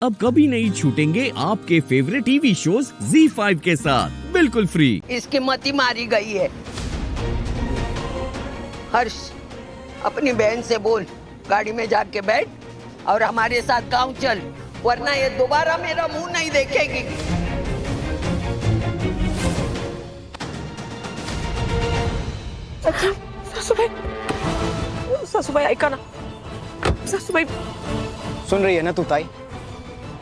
अब कभी नहीं छूटेंगे आपके फेवरेट टीवी शोज ZEE5 के साथ बिल्कुल फ्री। इसकी मती मारी गई है। हर्ष, अपनी बहन से बोल गाड़ी में जाके बैठ और हमारे साथ गांव चल, वरना ये दोबारा मेरा मुंह नहीं देखेगी। सासूबाई ऐका ना। सासूबाई सुन रही है ना तू ताई?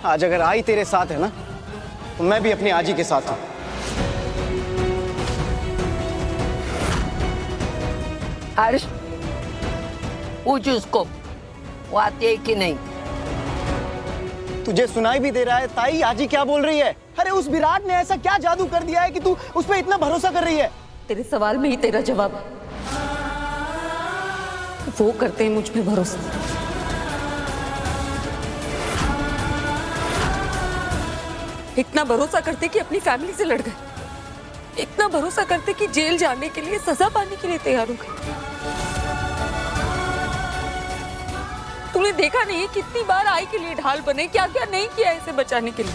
आज अगर आई तेरे साथ है ना तो मैं भी अपनी आजी के साथ हूं। हर्ष, पूछ उसको वो आती है कि नहीं। तुझे सुनाई भी दे रहा है ताई आजी क्या बोल रही है? अरे उस विराट ने ऐसा क्या जादू कर दिया है कि तू उस पर इतना भरोसा कर रही है? तेरे सवाल में ही तेरा जवाब है। वो करते हैं मुझ पे भरोसा। इतना भरोसा करते कि अपनी फैमिली से लड़ गए। इतना भरोसा करते कि जेल जाने के लिए, सजा पाने के लिए तैयार हो गए। तूने देखा नहीं कितनी बार आई के लिए ढाल बने, क्या क्या नहीं किया इसे बचाने के लिए।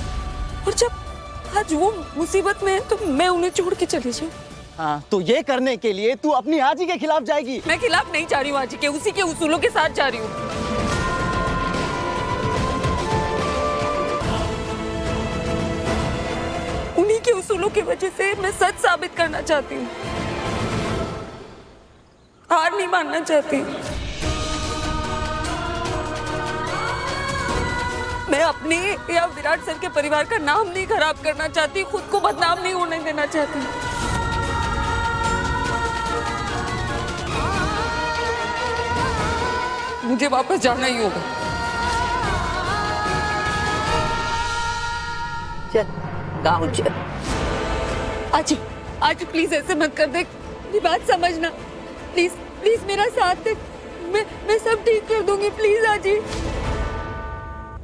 और जब आज वो मुसीबत में है तो मैं उन्हें छोड़ के चली जाऊं। हाँ, तो ये करने के लिए तू अपनी आजी के खिलाफ जाएगी? मैं खिलाफ नहीं जा रही हूँ आजी के, उसी के उसूलों के साथ जा रही हूँ। उन्हीं के उसूलों की वजह से मैं सच साबित करना चाहती हूँ, हार नहीं मानना चाहती। मैं अपने या विराट सर के परिवार का नाम नहीं खराब करना चाहती, खुद को बदनाम नहीं होने देना चाहती। मुझे वापस जाना ही होगा। चल गाँव चल। आजी, आजी प्लीज ऐसे मत कर दे, ये बात समझना। प्लीज प्लीज मेरा साथ दे, मैं सब ठीक कर दूंगी। प्लीज आजी।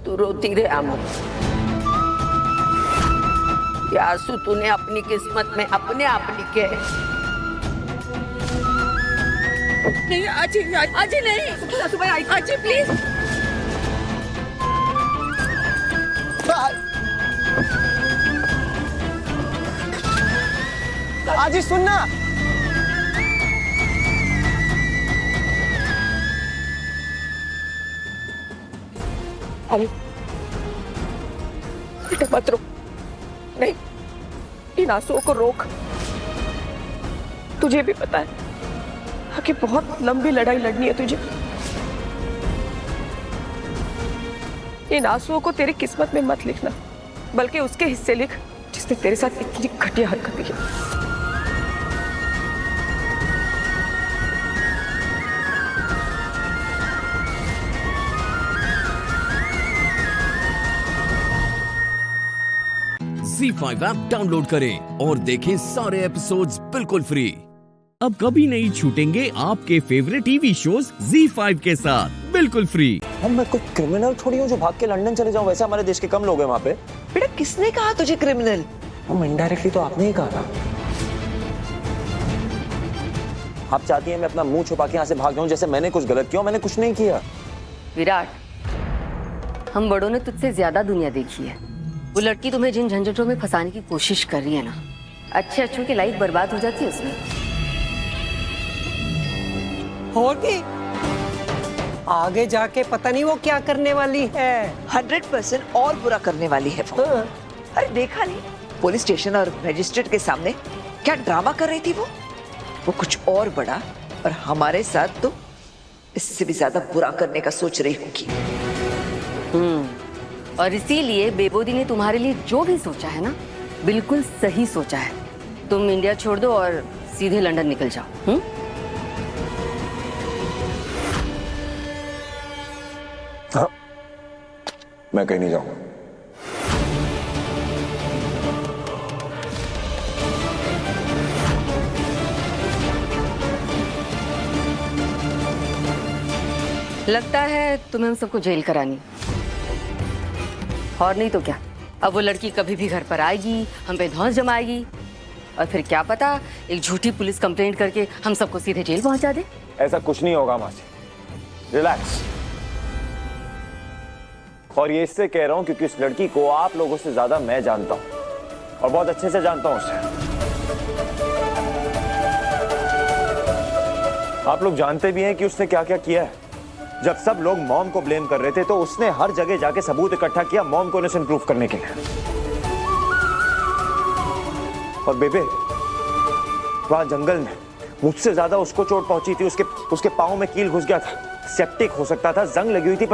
तू रोती रहे अमन, ये आंसू तूने अपनी किस्मत में अपने आप लिखे हैं। नहीं आजी, आजी नहीं। सासूबाई आजी प्लीज। आजी सुनना। अरे बेटा मत रो, नहीं, इन आंसुओं को रोक। तुझे भी पता है कि बहुत लंबी लड़ाई लड़नी है तुझे। इन आंसुओं को तेरी किस्मत में मत लिखना, बल्कि उसके हिस्से लिख जिसने तेरे साथ इतनी घटिया हरकत की। ZEE5 ऐप डाउनलोड करें और देखें सारे एपिसोड्स बिल्कुल फ्री। अब कभी नहीं छूटेंगे आपके फेवरेट टीवी शोज ZEE5 के साथ बिल्कुल फ्री। हम मैं कोई क्रिमिनल थोड़ी हूँ जो भाग के लंदन चले जाऊँ। वैसे हमारे देश के कम लोग हैं वहाँ पे। बेटा किसने कहा तुझे क्रिमिनल? हम इनडायरेक्टली तो आपने ही कहा था। आप चाहती हैं मैं अपना मुंह छुपा के यहाँ से भाग जाऊँ जैसे मैंने कुछ गलत किया? मैंने कुछ नहीं किया। विराट, हम बड़ों ने तुझसे ज्यादा दुनिया देखी है। वो लड़की तुम्हें जिन झंझटों में फंसाने की कोशिश कर रही है ना, अच्छे अच्छों की लाइफ बर्बाद हो जाती है उसमें। और भी आगे जाके पता नहीं वो क्या करने वाली है। 100% और बुरा करने वाली है वो। अरे देखा नहीं पुलिस स्टेशन और मजिस्ट्रेट के सामने क्या ड्रामा कर रही थी वो कुछ और बड़ा, और हमारे साथ तो इससे भी ज्यादा बुरा करने का सोच रही होगी। और इसीलिए बेबोदी ने तुम्हारे लिए जो भी सोचा है ना, बिल्कुल सही सोचा है। तुम इंडिया छोड़ दो और सीधे लंदन निकल जाओ। हाँ, मैं कहीं नहीं जाऊंगा। लगता है तुम्हें हम सबको जेल करानी, और नहीं तो क्या। अब वो लड़की कभी भी घर पर आएगी, हम पे धौंस जमाएगी, और फिर क्या पता एक झूठी पुलिस कंप्लेंट करके हम सबको सीधे जेल पहुंचा दे। ऐसा कुछ नहीं होगा मासी, रिलैक्स। और ये इससे कह रहा हूं क्योंकि उस लड़की को आप लोगों से ज्यादा मैं जानता हूं और बहुत अच्छे से जानता हूं उसे। आप लोग जानते भी हैं कि उसने क्या क्या किया है। जब सब लोग मॉम को ब्लेम कर रहे थे तो उसने हर जगह जाके सबूत इकट्ठा किया मॉम को इनोसेंट प्रूफ करने के लिए। और बेबे वहां जंगल में मुझसे ज्यादा उसको चोट पहुंची थी, उसके पांव में कील घुस गया था, सेप्टिक हो सकता था, जंग लगी हुई थी,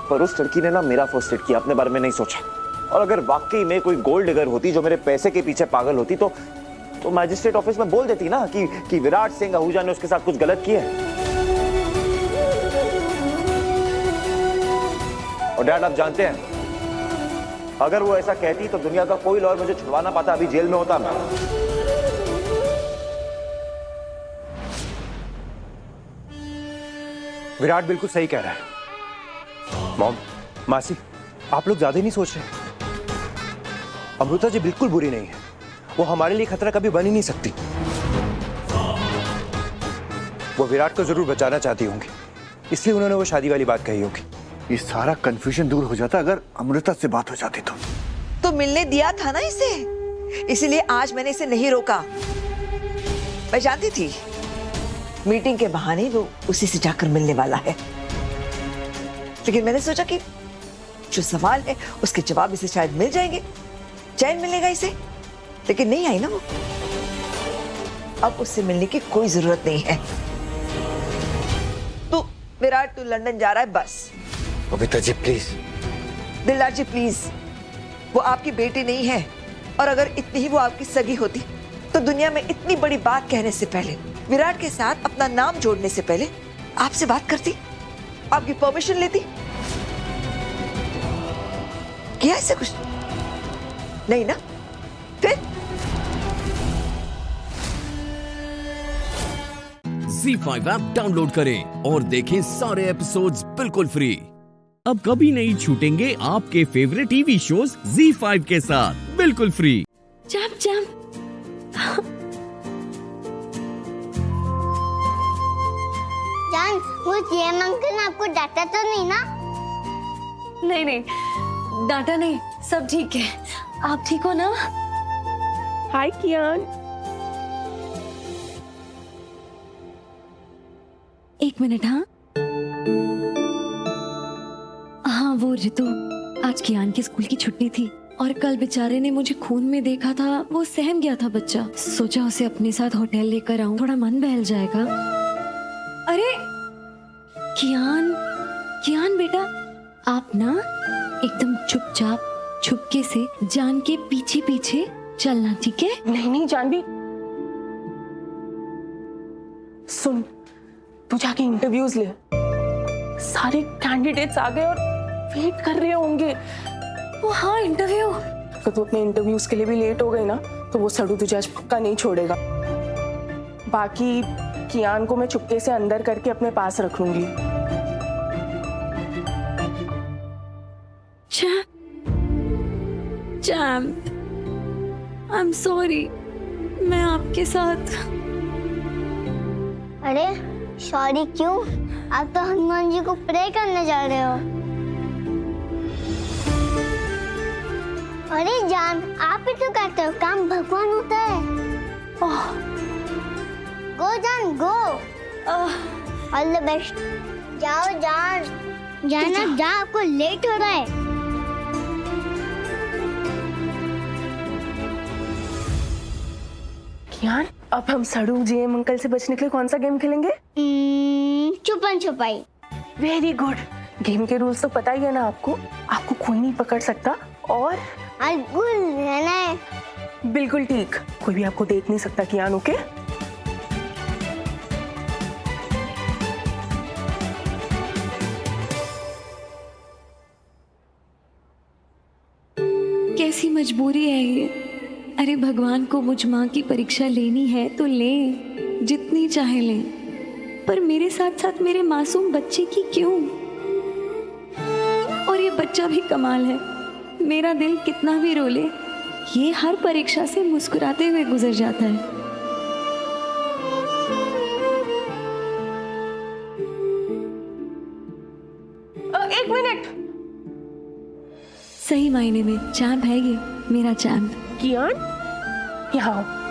पर उस लड़की ने ना मेरा फर्स्ट एड किया, अपने बारे में नहीं सोचा। और अगर वाकई में कोई गोल्ड डिगर होती जो मेरे पैसे के पीछे पागल होती तो मैजिस्ट्रेट ऑफिस में बोल देती ना कि विराट सिंह आहूजा ने उसके साथ कुछ गलत किया है। और डैड आप जानते हैं अगर वो ऐसा कहती तो दुनिया का कोई लॉयर मुझे छुड़वा ना पाता, अभी जेल में होता मैं। विराट बिल्कुल सही कह रहा है। मॉम, मासी, आप लोग ज्यादा नहीं सोच रहे। अमृता जी बिल्कुल बुरी नहीं है, वो हमारे लिए खतरा कभी बन ही नहीं सकती। वो विराट को जरूर बचाना चाहती होंगी, इसलिए उन्होंने वो शादी वाली बात कही होगी। ये सारा कंफ्यूजन दूर हो जाता अगर अमृता से बात हो जाती तो मिलने दिया था ना इसे, इसीलिए आज मैंने इसे नहीं रोका। मैं जानती थी मीटिंग के बहाने वो उसी से जाकर मिलने वाला है, लेकिन मैंने सोचा कि जो सवाल है उसके जवाब इसे शायद मिल जाएंगे, चैन मिलेगा इसे। लेकिन नहीं आई ना वो। अब उससे मिलने की कोई जरूरत नहीं है। तू विराट तू लंदन जा रहा है बस। बबीता जी प्लीज। दिलदार जी प्लीज, वो आपकी बेटी नहीं है, और अगर इतनी ही वो आपकी सगी होती तो दुनिया में इतनी बड़ी बात कहने से पहले, विराट के साथ अपना नाम जोड़ने से पहले आपसे बात करती, आपकी परमिशन लेती। किया ऐसे कुछ नहीं ना? फिर ZEE5 ऐप डाउनलोड करें और देखें सारे एपिसोड्स बिल्कुल फ्री। अब कभी नहीं छूटेंगे आपके फेवरेट टीवी शोज ZEE5 के साथ बिल्कुल फ्री। Jump jump. जान, वो जीएम अंकल ने आपको डांटा तो नहीं ना? नहीं नहीं, डांटा नहीं, सब ठीक है। आप ठीक हो ना? हाय कियान। एक मिनट। हाँ वो रितु, आज कियान की स्कूल की छुट्टी थी और कल बेचारे ने मुझे खून में देखा था, वो सहम गया था बच्चा। सोचा उसे अपने साथ होटल लेकर आऊं, थोड़ा मन बहल जाएगा। अरे कियान बेटा, आप ना एकदम चुपचाप छुपके से जान के पीछे पीछे चलना, ठीक है? नहीं जानवी, सुन, तू जाके इंटरव्यूज ले। सारे कैंडिडेट्स आ गए और वेट कर रहे होंगे। वो हाँ, इंटरव्यू। अगर तू अपने इंटरव्यूज के लिए भी लेट हो गई ना तो वो सड़ू तुझे आज पक्का नहीं छोड़ेगा। बाकी कियान को मैं चुपके से अंदर करके अपने पास रख लूंगी। चैम्प, आई एम सॉरी, मैं आपके साथ। अरे सॉरी क्यों? आप तो हनुमान जी को प्रे करने जा रहे हो। अरे जान, आप ही तो कहते हो काम भगवान होता है। गो जान गो, ऑल द बेस्ट। जाओ जान, जाना जा, आपको लेट हो रहा है। कियान, अब हम सड़ू जीएम अंकल से बचने के लिए कौन सा गेम खेलेंगे? छुपन छुपाई। Very good. गेम के रूल्स तो पता ही है ना आपको कोई नहीं पकड़ सकता और रहना है। बिल्कुल ठीक, कोई भी आपको देख नहीं सकता कियान, ओके? कैसी मजबूरी है ये। अरे भगवान को मुझ माँ की परीक्षा लेनी है तो लें, जितनी चाहे लें, पर मेरे साथ साथ मेरे मासूम बच्चे की क्यों? और ये बच्चा भी कमाल है, मेरा दिल कितना भी रोले, ये हर परीक्षा से मुस्कुराते हुए गुजर जाता है। एक मिनट, मायने में चैंप है ये, मेरा चैंप। कियान, यहाँ आओ।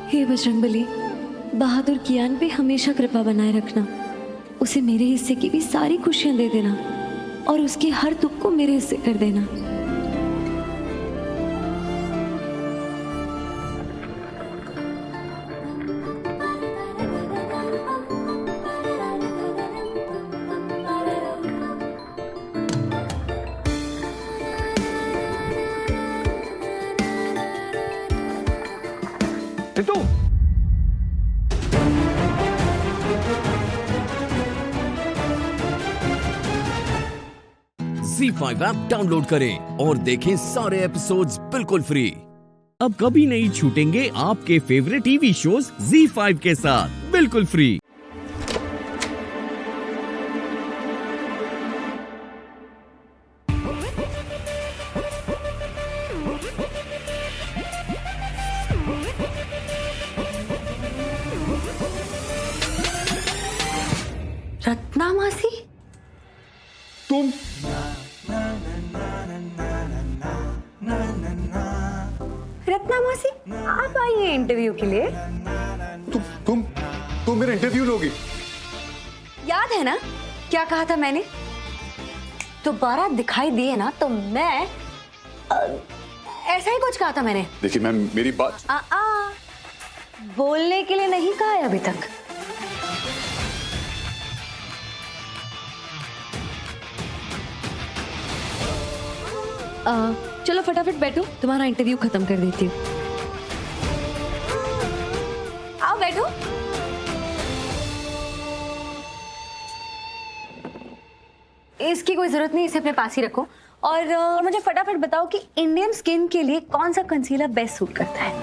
हे बजरंगबली, बहादुर कियान पे हमेशा कृपा बनाए रखना। उसे मेरे हिस्से की भी सारी खुशियां दे देना और उसके हर दुख को मेरे हिस्से कर देना। रितु, ZEE5 ऐप डाउनलोड करें और देखें सारे एपिसोड्स बिल्कुल फ्री। अब कभी नहीं छूटेंगे आपके फेवरेट टीवी शोज ZEE5 के साथ बिल्कुल फ्री। रत्ना मासी, तुम रत्ना मासी आप आई हैं इंटरव्यू के लिए? तुम मेरा इंटरव्यू लोगी? याद है ना क्या कहा था मैंने? दोबारा दिखाई दिए ना तो मैं ऐसा ही कुछ कहा था मैंने। देखिए मैम, मेरी बात बोलने के लिए नहीं कहा है अभी तक। चलो फटाफट बैठो, तुम्हारा इंटरव्यू खत्म कर देती हूँ। आओ बैठो। इसकी कोई जरूरत नहीं, इसे अपने पास ही रखो। और मुझे फटाफट बताओ कि इंडियन स्किन के लिए कौन सा कंसीलर बेस्ट सूट करता है?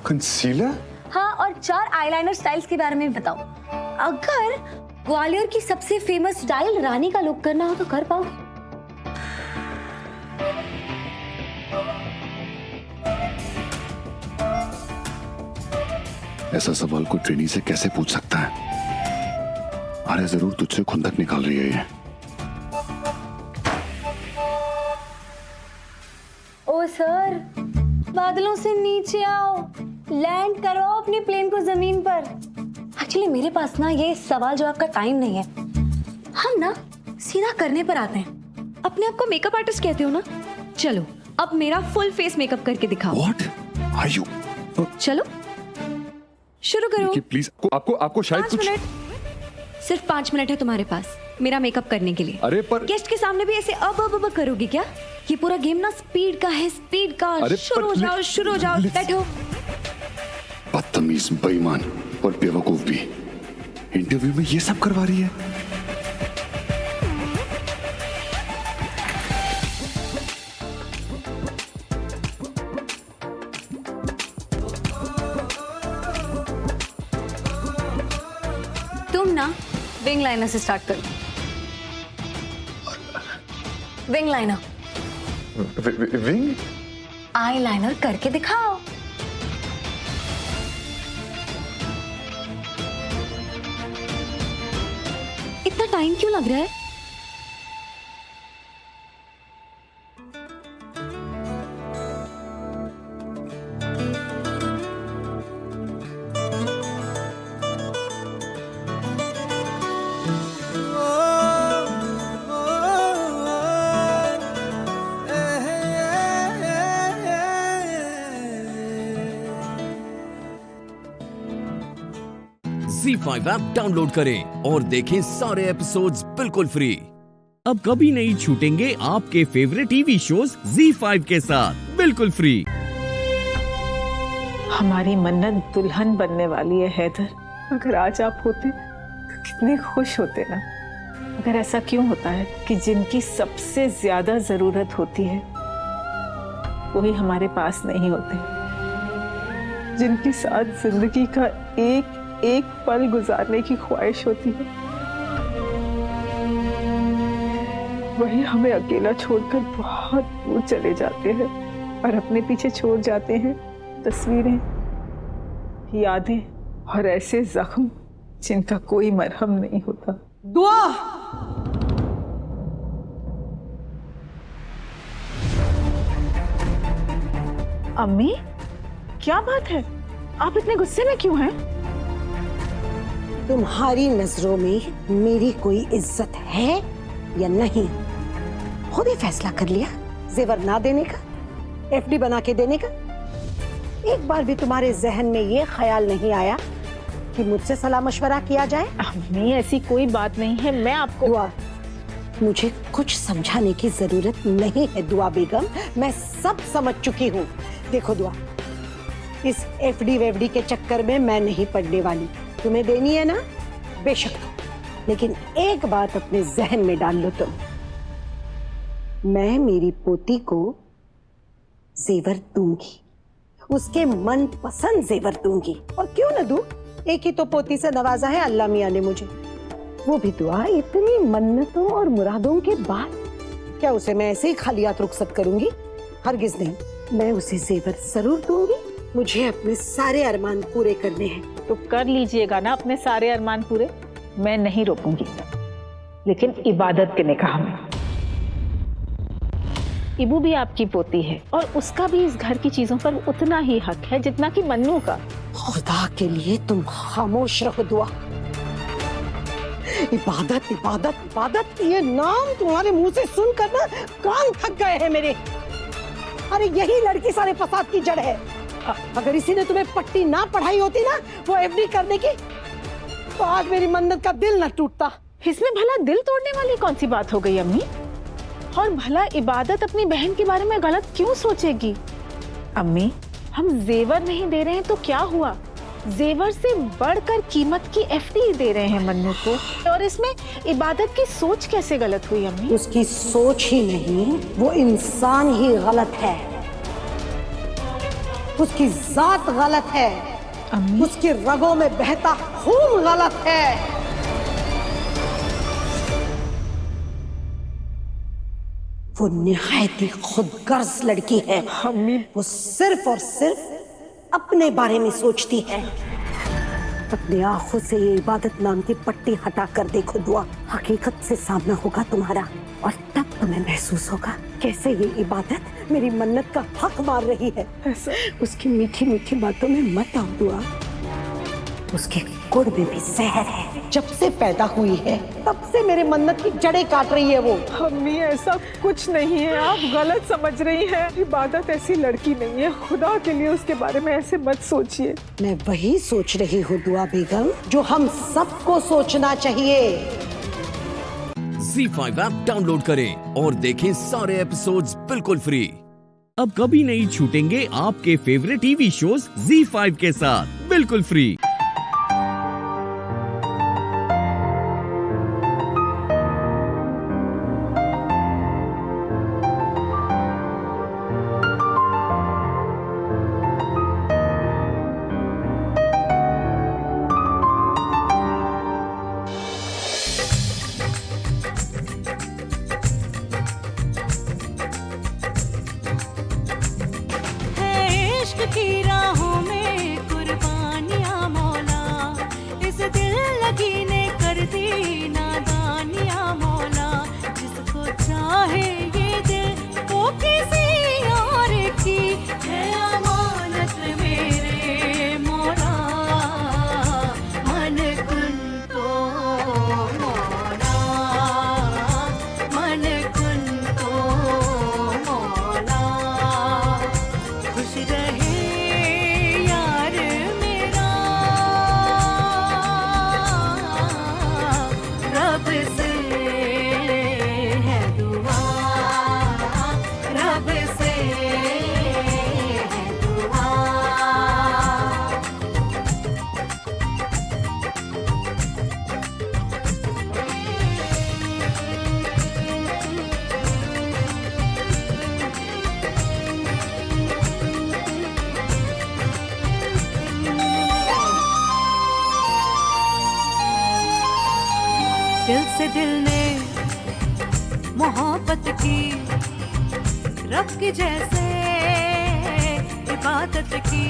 कंसीलर? हाँ, और 4 आईलाइनर स्टाइल्स के बारे में भी बताओ। अगर ग्वालियर की सबसे फेमस स्टाइल रानी का लुक करना हो तो कर पाओगे? ऐसा सवाल कोई ट्रेनी से कैसे पूछ सकता है? अरे जरूर तुझसे खुंदक निकाल रही है ये। ओ सर, बादलों से नीचे आओ, लैंड करो अपनी प्लेन को जमीन पर। एक्चुअली मेरे पास ना ये सवाल जवाब का टाइम नहीं है, हम ना सीधा करने पर आते हैं। अपने आप को मेकअप आर्टिस्ट कहते हो ना? चलो अब मेरा फुल फेस मेकअप करके दिखाओ। What? Are you? चलो शुरू करो। प्लीज, आपको शायद 5 मिनट, सिर्फ 5 मिनट है तुम्हारे पास मेरा मेकअप करने के लिए। अरे पर गेस्ट के सामने भी ऐसे अब करोगी क्या? ये पूरा गेम ना स्पीड का है, स्पीड का। शुरू हो जाओ, बैठो। बदतमीज, बेईमान और बेवकूफ भी इंटरव्यू में ये सब करवा रही है। तुम ना विंग लाइनर से स्टार्ट करो। Wing liner, wing eye liner करके दिखाओ। इतना टाइम क्यों लग रहा है? ZEE5 ऐप डाउनलोड करें और देखें सारे एपिसोड्स बिल्कुल फ्री। अब कभी नहीं छूटेंगे आपके फेवरेट टीवी शोज ZEE5 के साथ बिल्कुल फ्री। हमारी मन्नत दुल्हन बनने वाली है हैदर। अगर आज आप होते तो कितने खुश होते ना। मगर ऐसा क्यों होता है कि जिनकी सबसे ज्यादा जरूरत होती है वही हमारे पास नहीं होते, जिनके साथ जिंदगी का एक एक पल गुजारने की ख्वाहिश होती है, वही हमें अकेला छोड़कर बहुत दूर चले जाते हैं। और अपने पीछे छोड़ जाते हैं तस्वीरें, यादें और ऐसे जख्म जिनका कोई मरहम नहीं होता। दुआ अम्मी, क्या बात है? आप इतने गुस्से में क्यों हैं? तुम्हारी नजरों में मेरी कोई इज्जत है या नहीं? खुद ही फैसला कर लिया जेवर ना देने का, एफडी बना के देने का। एक बार भी तुम्हारे जहन में ये ख्याल नहीं आया कि मुझसे सलाह मशवरा किया जाए? अम्मी, ऐसी कोई बात नहीं है। मैं आपको दुआ, मुझे कुछ समझाने की जरूरत नहीं है दुआ बेगम, मैं सब समझ चुकी हूँ। देखो दुआ, इस एफडी वेफडी के चक्कर में मैं नहीं पड़ने वाली। तुम्हें देनी है ना, बेशक दो, लेकिन एक बात अपने जहन में डाल लो तुम, मैं मेरी पोती को जेवर दूंगी, उसके मन पसंद जेवर दूंगी। और क्यों ना दूं, एक ही तो पोती से नवाजा है अल्लाह मियां ने मुझे, वो भी दुआ इतनी मन्नतों और मुरादों के बाद। क्या उसे मैं ऐसे ही खाली हाथ रुखसत करूंगी? हरगिज नहीं, मैं उसे जेवर जरूर दूंगी। मुझे अपने सारे अरमान पूरे करने हैं। तो कर लीजिएगा ना अपने सारे अरमान पूरे, मैं नहीं रोकूंगी, लेकिन इबादत के निकाह में। इबू भी आपकी पोती है और उसका भी इस घर की चीजों पर उतना ही हक है जितना कि मन्नू का। खुदा के लिए तुम खामोश रहो दुआ। इबादत इबादत इबादत, ये नाम तुम्हारे मुंह से सुनकर ना कान थक गए हैं मेरे। अरे यही लड़की सारे फसाद की जड़ है। अगर इसी ने तुम्हें पट्टी ना पढ़ाई होती ना वो एफडी करने की, तो आज मेरी मन्नत का दिल ना टूटता। इसमें भला दिल तोड़ने वाली कौन सी बात हो गई अम्मी? और भला इबादत अपनी बहन के बारे में गलत क्यों सोचेगी? अम्मी, हम जेवर नहीं दे रहे हैं तो क्या हुआ? जेवर से बढ़कर कीमत की एफडी दे रहे हैं मन्नू को, और इसमें इबादत की सोच कैसे गलत हुई अम्मी? उसकी सोच ही नहीं, वो इंसान ही गलत है। उसकी जात गलत है अम्मी, उसकी रगों में बहता खून गलत है। वो निहायत ही खुदगर्ज लड़की है अम्मी। वो सिर्फ और सिर्फ अपने बारे में सोचती है। अपनी आंखों से ये इबादत नाम की पट्टी हटा कर देखो दुआ, हकीकत से सामना होगा तुम्हारा, और तब तुम्हें महसूस होगा कैसे ये इबादत मेरी मन्नत का हक मार रही है। उसकी मीठी मीठी बातों में मत आओ दुआ, उसके गुड़ में भी जहर है। जब से पैदा हुई है तब से मेरे मन्नत की जड़ें काट रही है वो। अम्मी, ऐसा कुछ नहीं है, आप गलत समझ रही हैं। इबादत ऐसी लड़की नहीं है, खुदा के लिए उसके बारे में ऐसे मत सोचिए। मैं वही सोच रही हूँ दुआ बेगम जो हम सबको सोचना चाहिए। ZEE5 ऐप डाउनलोड करें और देखें सारे एपिसोड्स बिल्कुल फ्री। अब कभी नहीं छूटेंगे आपके फेवरेट टीवी शोज ZEE5 के साथ बिल्कुल फ्री। की राहों में कुर्बानियां मौला, इस दिल लगी ने कर दी नादानियां मौला। जिसको चाहे ये दिल वो किसी और की है अमानत मेरे मौला। मन कुन तो मौला, मन कुन तो मौला। खुश रहे यार मेरा, रब से है दुआ, रब से है दुआ। दिल से दिल ने मोहब्बत की, रब की जैसे इबादत की।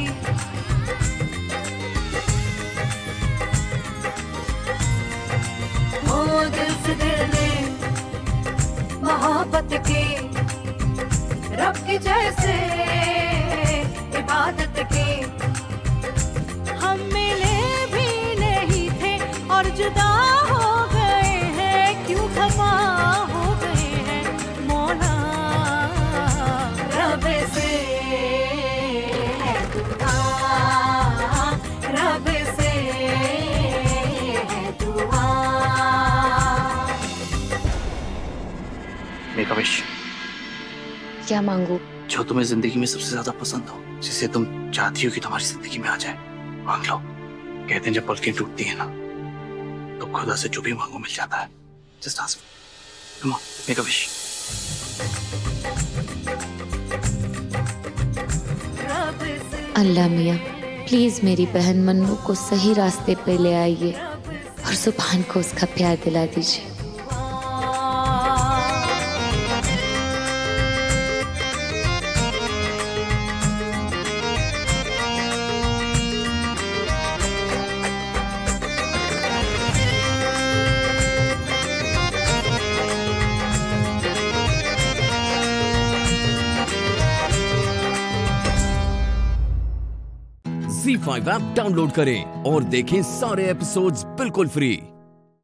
हो दिल से दिल में मोहब्बत की, रब की जैसे इबादत की। हम मिले भी नहीं थे और जुदा हो गए हैं, क्यों खफा हो गए हैं मौला। रब से है दुआ, रब से है दुआ। Make a wish. क्या मांगू? जो तुम्हें जिंदगी में सबसे ज्यादा पसंद हो, जिसे तुम चाहती हो कि तुम्हारी जिंदगी में आ जाए, मांग लो। कहते हैं जब पलकें टूटती है ना, तो खुदा से जो भी मांगो मिल जाता है। Just ask, come on, make a wish. अल्लाह मियाँ, प्लीज मेरी बहन मन्नू को सही रास्ते पे ले आइए और सुभान को उसका प्यार दिला दीजिए। Z5 ऐप डाउनलोड करें और देखें सारे एपिसोड्स बिल्कुल फ्री।